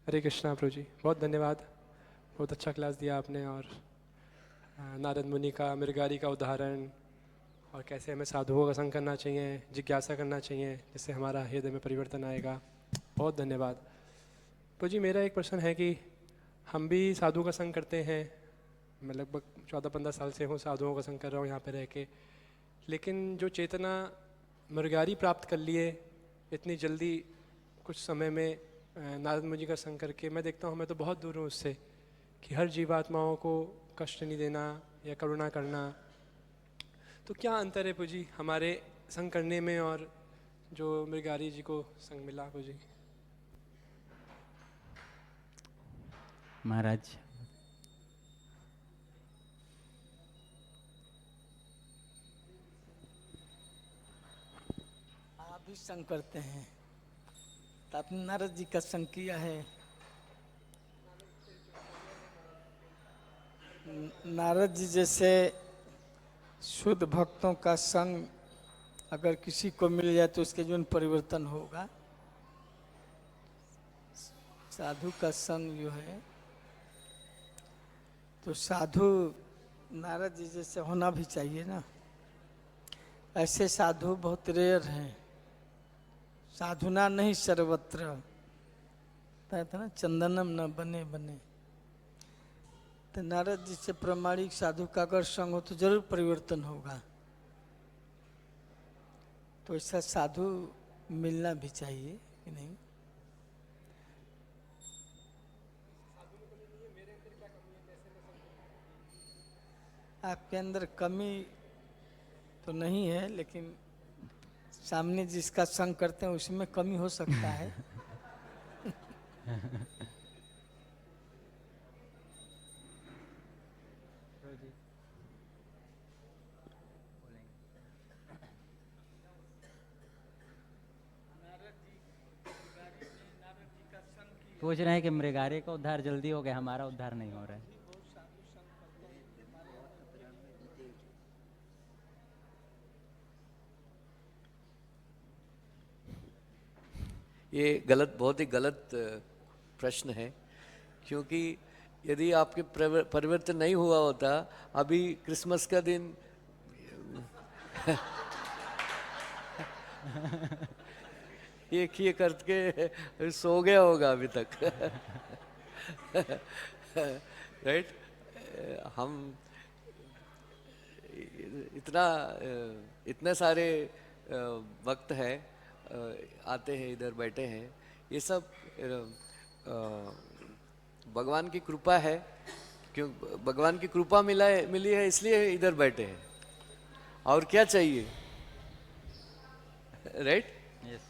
हरे कृष्णा प्रभु जी, बहुत धन्यवाद। बहुत अच्छा क्लास दिया आपने। और नारद मुनि का, मृगारी का उदाहरण, और कैसे हमें साधुओं का संग करना चाहिए, जिज्ञासा करना चाहिए, जिससे हमारा हृदय में परिवर्तन आएगा। बहुत धन्यवाद। प्रभु जी, मेरा एक प्रश्न है कि हम भी साधु का संग करते हैं। मैं लगभग 14-15 साल से हूँ, साधुओं का संग कर रहा हूँ यहाँ पे रह के। लेकिन जो चेतना मृगारी प्राप्त कर लिए इतनी जल्दी, कुछ समय में नारद मुनि का संग करके, मैं देखता हूँ मैं तो बहुत दूर हूँ उससे, कि हर जीवात्माओं को कष्ट नहीं देना या करुणा करना। तो क्या अंतर है प्रभु जी हमारे संग करने में और जो मृगारी जी को संग मिला प्रभु जी? महाराज, आप भी संग करते हैं तो आपने नारद जी का संग किया है। नारद जी जैसे शुद्ध भक्तों का संग अगर किसी को मिल जाए तो उसके जीवन परिवर्तन होगा। साधु का संग जो है, तो साधु नारद जी जैसे होना भी चाहिए ना। ऐसे साधु बहुत रेयर हैं। साधुना नहीं सर्वत्र, था ना, चंदनम न बने बने। तो नारद जी से प्रामाणिक साधु का अगर संग हो तो जरूर परिवर्तन होगा। तो ऐसा साधु मिलना भी चाहिए कि नहीं? आपके अंदर कमी तो नहीं है, लेकिन सामने जिसका संग करते हैं उसमें कमी हो सकता है। पूछ रहे हैं कि मृगारी का उद्धार जल्दी हो गया, हमारा उद्धार नहीं हो रहा है। ये गलत, बहुत ही गलत प्रश्न है, क्योंकि यदि आपके परिवर्तन नहीं हुआ होता, अभी क्रिसमस का दिन ये करके सो गया होगा अभी तक। राइट? हम इतने सारे वक्त है, आते हैं इधर बैठे हैं, ये सब भगवान की कृपा है। क्यों भगवान की कृपा मिली है इसलिए इधर बैठे हैं। और क्या चाहिए? राइट? यस।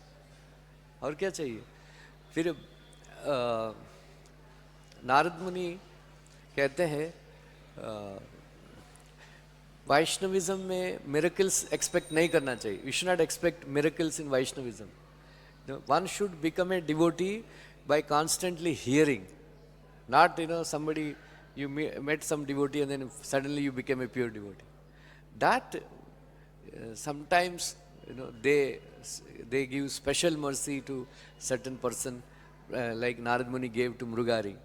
और क्या चाहिए? फिर नारद मुनि कहते हैं वैष्णविज्म में मिरेकल्स एक्सपेक्ट नहीं करना चाहिए। You should not expect miracles in Vaishnavism. One should become a devotee by constantly hearing, not somebody you met some devotee and then suddenly you became a pure devotee. That sometimes they give special mercy to certain person, like Narad Muni gave to Mrugari.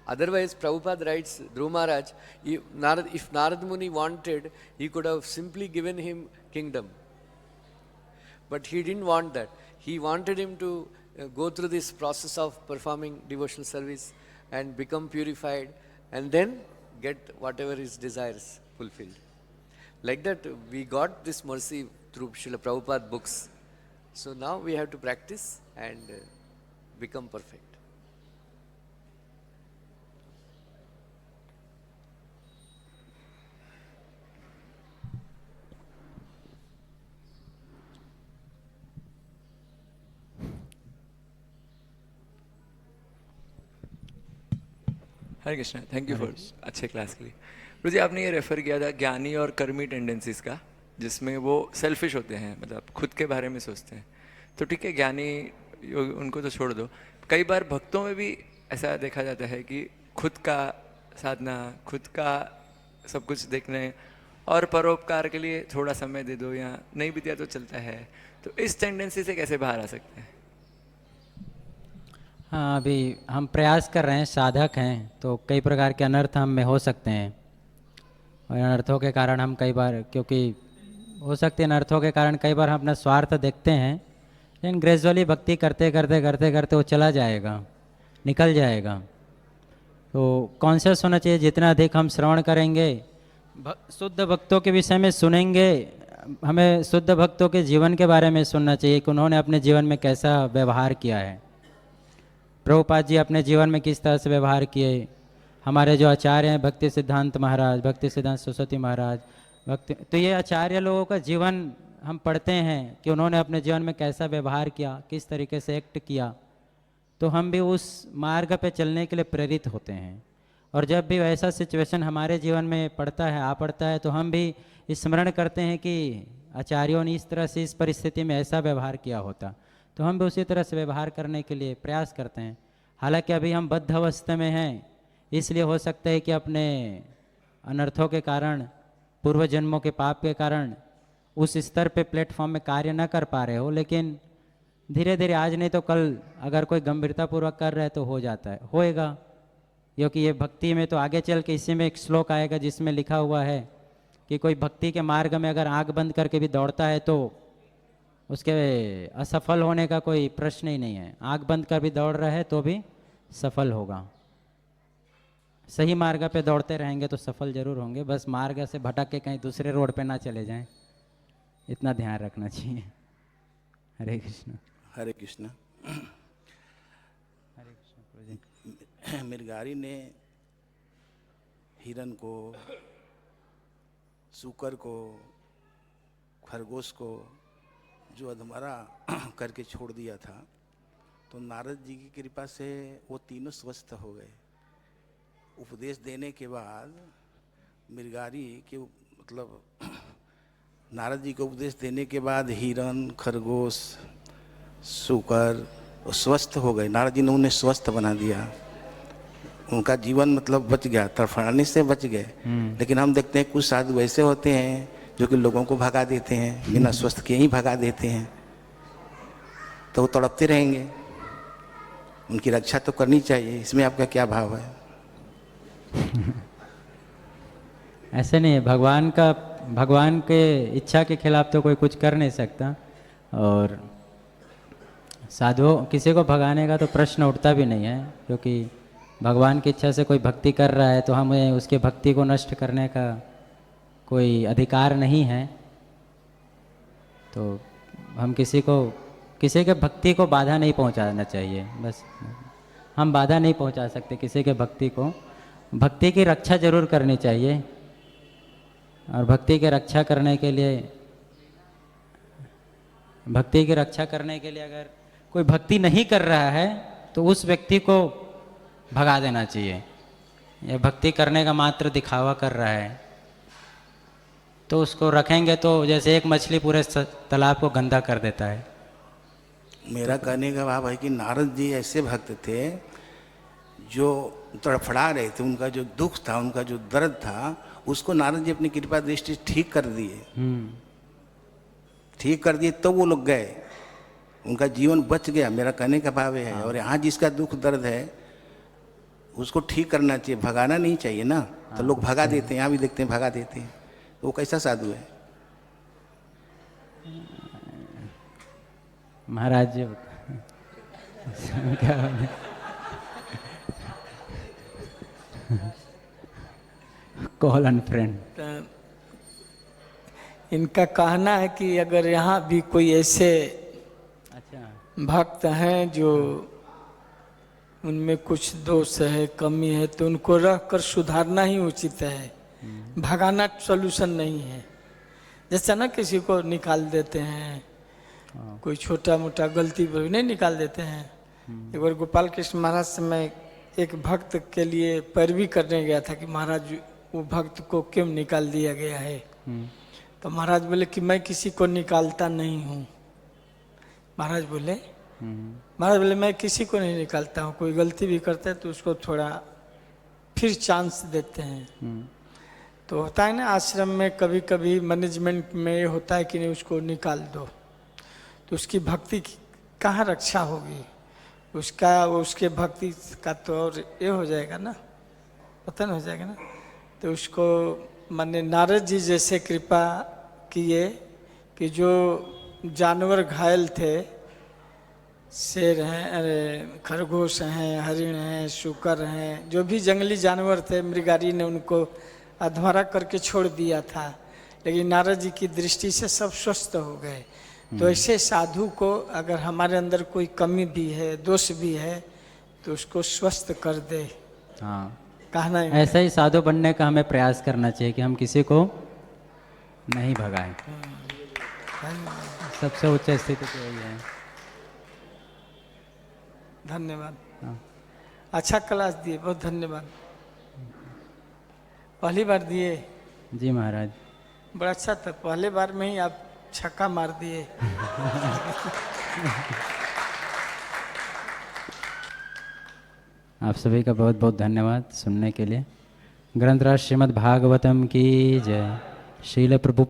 Otherwise, Prabhupada writes, Dhruva Maharaj, if Narad Muni wanted, he could have simply given him kingdom. But he didn't want that. He wanted him to go through this process of performing devotional service and become purified and then get whatever his desires fulfilled. Like that, we got this mercy through Srila Prabhupada books. So now we have to practice and become perfect. Hare Krishna, thank you for अच्छे class के लिए। प्रभु जी, आपने ये refer किया था ज्ञानी और कर्मी टेंडेंसीज का, जिसमें वो सेल्फिश होते हैं, मतलब खुद के बारे में सोचते हैं। तो ठीक है, ज्ञानी उनको तो छोड़ दो। कई बार भक्तों में भी ऐसा देखा जाता है कि खुद का साधना, खुद का सब कुछ देखने और परोपकार के लिए थोड़ा समय दे दो, या नहीं भी दिया तो चलता है। तो इस टेंडेंसी से कैसे बाहर आ सकते हैं? हाँ, अभी हम प्रयास कर रहे हैं, साधक हैं, तो कई प्रकार के अनर्थ हम में हो सकते हैं। और अनर्थों के कारण हम कई बार, क्योंकि हो सकते हैं अनर्थों के कारण कई बार हम अपना स्वार्थ देखते हैं, लेकिन ग्रेजुअली भक्ति करते करते करते करते वो चला जाएगा, निकल जाएगा। तो कॉन्शियस होना चाहिए, जितना अधिक हम श्रवण करेंगे, शुद्ध भक्तों के विषय में सुनेंगे, हमें शुद्ध भक्तों के जीवन के बारे में सुनना चाहिए कि उन्होंने अपने जीवन में कैसा व्यवहार किया है, प्रभुपाद जी अपने जीवन में किस तरह से व्यवहार किए, हमारे जो आचार्य हैं भक्ति सिद्धांत महाराज, भक्ति सिद्धांत सरस्वती महाराज, भक्ति, तो ये आचार्य लोगों का जीवन हम पढ़ते हैं कि उन्होंने अपने जीवन में कैसा व्यवहार किया, किस तरीके से एक्ट किया, तो हम भी उस मार्ग पे चलने के लिए प्रेरित होते हैं। और जब भी वैसा सिचुएशन हमारे जीवन में पड़ता है, आ पड़ता है, तो हम भी स्मरण करते हैं कि आचार्यों ने इस तरह से इस परिस्थिति में ऐसा व्यवहार किया होता, तो हम भी उसी तरह से व्यवहार करने के लिए प्रयास करते हैं। हालांकि अभी हम बद्ध अवस्था में हैं, इसलिए हो सकता है कि अपने अनर्थों के कारण, पूर्व जन्मों के पाप के कारण उस स्तर पे प्लेटफॉर्म में कार्य न कर पा रहे हो, लेकिन धीरे धीरे, आज नहीं तो कल, अगर कोई गंभीरतापूर्वक कर रहा है तो हो जाता है, होएगा। क्योंकि ये भक्ति में तो आगे चल के इसी में एक श्लोक आएगा जिसमें लिखा हुआ है कि कोई भक्ति के मार्ग में अगर आंख बंद करके भी दौड़ता है तो उसके असफल होने का कोई प्रश्न ही नहीं है। आंख बंद कर भी दौड़ रहा है तो भी सफल होगा। सही मार्ग पे दौड़ते रहेंगे तो सफल जरूर होंगे, बस मार्ग से भटक के कहीं दूसरे रोड पे ना चले जाएं, इतना ध्यान रखना चाहिए। हरे कृष्ण। हरे कृष्ण। मिर्गारी ने हिरन को, सूकर को, खरगोश को जो अधमरा करके छोड़ दिया था, तो नारद जी की कृपा से वो तीनों स्वस्थ हो गए। उपदेश देने के बाद मिर्गारी के, मतलब नारद जी को उपदेश देने के बाद हिरन, खरगोश, सूकर स्वस्थ हो गए। नारद जी ने उन्हें स्वस्थ बना दिया, उनका जीवन मतलब बच गया, तड़फड़ाने से बच गए। लेकिन हम देखते हैं कुछ साधु ऐसे होते हैं जो कि लोगों को भगा देते हैं, बिना स्वस्थ किए ही भगा देते हैं, तो वो तड़पते रहेंगे। उनकी रक्षा तो करनी चाहिए, इसमें आपका क्या भाव है? ऐसे नहीं है, भगवान के इच्छा के खिलाफ तो कोई कुछ कर नहीं सकता। और साधुओं, किसी को भगाने का तो प्रश्न उठता भी नहीं है, क्योंकि भगवान की इच्छा से कोई भक्ति कर रहा है तो हमें उसके भक्ति को नष्ट करने का कोई अधिकार नहीं है। तो हम किसी के भक्ति को बाधा नहीं पहुंचाना चाहिए, बस हम बाधा नहीं पहुंचा सकते किसी के भक्ति को। भक्ति की रक्षा जरूर करनी चाहिए, और भक्ति की रक्षा करने के लिए अगर कोई भक्ति नहीं कर रहा है तो उस व्यक्ति को भगा देना चाहिए। या भक्ति करने का मात्र दिखावा कर रहा है तो उसको रखेंगे तो जैसे एक मछली पूरे तालाब को गंदा कर देता है। मेरा कहने का भाव है कि नारद जी ऐसे भक्त थे जो तड़फड़ा रहे थे, उनका जो दुख था, उनका जो दर्द था, उसको नारद जी अपनी कृपा दृष्टि से ठीक कर दिए, तो वो लोग गए, उनका जीवन बच गया। मेरा कहने का भाव है। और यहाँ जिसका दुख दर्द है उसको ठीक करना चाहिए, भगाना नहीं चाहिए ना। तो लोग भगा देते हैं, यहाँ भी देखते हैं भगा देते हैं, तो वो कैसा साधु है? महाराज जी कॉल एंड फ्रेंड। इनका कहना है कि अगर यहाँ भी कोई ऐसे भक्त हैं जो उनमें कुछ दोष है, कमी है, तो उनको रख कर सुधारना ही उचित है, भगाना सोल्यूशन नहीं है। जैसा ना किसी को निकाल देते हैं, कोई छोटा मोटा गलती पर भी नहीं निकाल देते हैं। एक बार गोपाल कृष्ण महाराज से मैं एक भक्त के लिए पैरवी करने गया था कि महाराज वो भक्त को क्यों निकाल दिया गया है। तो महाराज बोले कि मैं किसी को निकालता नहीं हूँ। महाराज बोले मैं किसी को नहीं निकालता हूँ, कोई गलती भी करता है तो उसको थोड़ा फिर चांस देते हैं। तो होता है ना आश्रम में कभी कभी मैनेजमेंट में ये होता है कि नहीं उसको निकाल दो, तो उसकी भक्ति की कहाँ रक्षा होगी। उसका उसके भक्ति का तो और ये हो जाएगा ना, पतन हो जाएगा ना। तो उसको माने नारद जी जैसे कृपा किए कि जो जानवर घायल थे, शेर हैं, अरे खरगोश हैं, हरिण हैं, शूकर हैं, जो भी जंगली जानवर थे, मृगारी ने उनको अधमरा करके छोड़ दिया था, लेकिन नारद जी की दृष्टि से सब स्वस्थ हो गए। तो ऐसे साधु को अगर हमारे अंदर कोई कमी भी है, दोष भी है, तो उसको स्वस्थ कर दे, हाँ, कहना ही ऐसा ही साधु बनने का हमें प्रयास करना चाहिए कि हम किसी को नहीं भगाएं। सबसे उच्च स्थिति तो यही है। धन्यवाद। हाँ। अच्छा क्लास दिए, बहुत धन्यवाद। पहली बार दिए, जी महाराज। बड़ा अच्छा था, पहले बार में ही आप छक्का मार दिए। आप सभी का बहुत बहुत धन्यवाद सुनने के लिए। ग्रंथराज श्रीमद् भागवतम की जय। शील प्रभु